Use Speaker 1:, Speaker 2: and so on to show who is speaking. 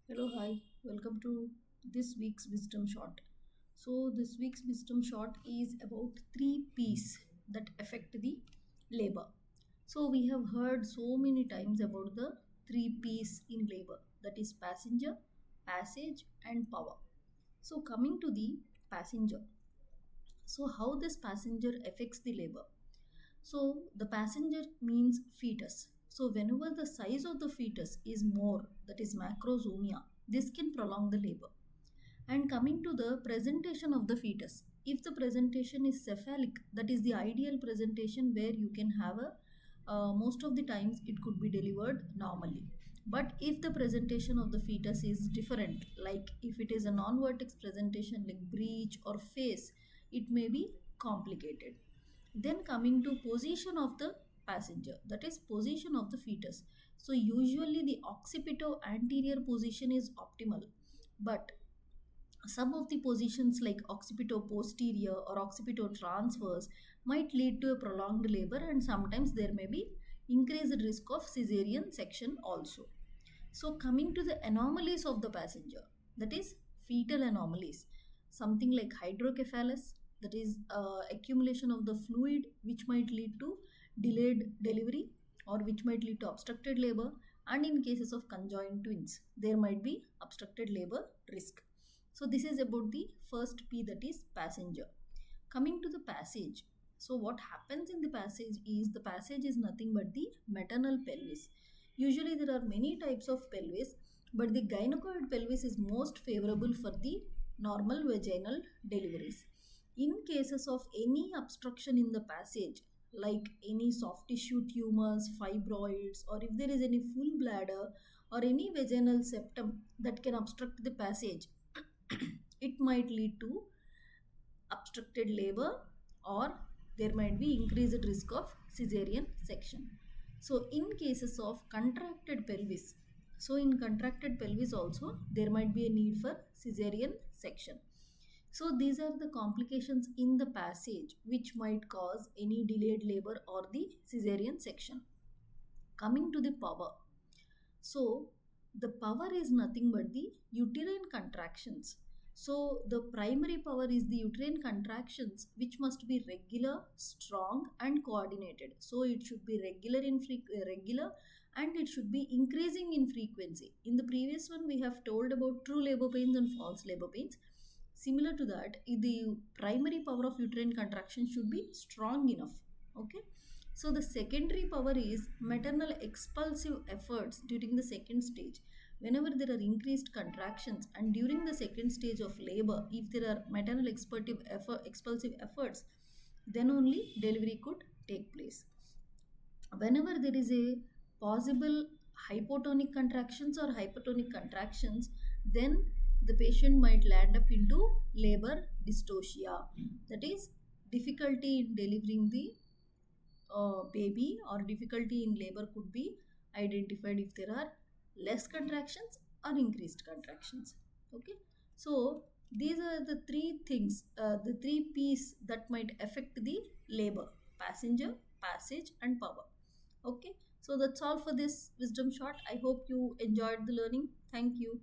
Speaker 1: Hello, hi, welcome to this week's wisdom shot. So, this week's wisdom shot is about three P's that affect the labor. So, we have heard so many times about the three P's in labor, that is passenger, passage, and power. So, coming to the passenger, so how this passenger affects the labor? So the passenger means fetus. So whenever the size of the fetus is more, that is macrosomia, this can prolong the labor. And coming to the presentation of the fetus, if the presentation is cephalic, that is the ideal presentation where you can have a most of the times it could be delivered normally. But if the presentation of the fetus is different, like if it is a non-vertex presentation like breech or face, it may be complicated. Then coming to position of the passenger, that is position of the fetus. So usually the occipito anterior position is optimal, but some of the positions like occipito-posterior or occipito-transverse might lead to a prolonged labor, and sometimes there may be increased risk of cesarean section also. So, coming to the anomalies of the passenger, that is fetal anomalies, something like hydrocephalus, that is accumulation of the fluid, which might lead to delayed delivery or which might lead to obstructed labor, and in cases of conjoined twins, there might be obstructed labor risk. So, this is about the first P, that is passenger. Coming to the passage. So, what happens in the passage is the passage is nothing but the maternal pelvis. Usually, there are many types of pelvis, but the gynecoid pelvis is most favorable for the normal vaginal deliveries. In cases of any obstruction in the passage, like any soft tissue tumors, fibroids, or if there is any full bladder or any vaginal septum that can obstruct the passage, it might lead to obstructed labor, or there might be increased risk of cesarean section. So in cases of contracted pelvis, so in contracted pelvis also there might be a need for cesarean section. So these are the complications in the passage which might cause any delayed labor or the cesarean section. Coming to the power, so the power is nothing but the uterine contractions. So the primary power is the uterine contractions, which must be regular, strong, and coordinated. So it should be regular, and it should be increasing in frequency. In the previous one, we have told about true labor pains and false labor pains. Similar to that, the primary power of uterine contraction should be strong enough. Okay. So the secondary power is maternal expulsive efforts during the second stage. Whenever there are increased contractions and during the second stage of labor, if there are maternal expulsive efforts, then only delivery could take place. Whenever there is a possible hypotonic contractions or hypertonic contractions, then the patient might land up into labor dystocia, that is difficulty in delivering the baby, or difficulty in labor could be identified if there are less contractions or increased contractions. Okay, so these are the three things, the three P's that might affect the labor: passenger, passage, and power. Okay, so that's all for this wisdom shot. I hope you enjoyed the learning. Thank you.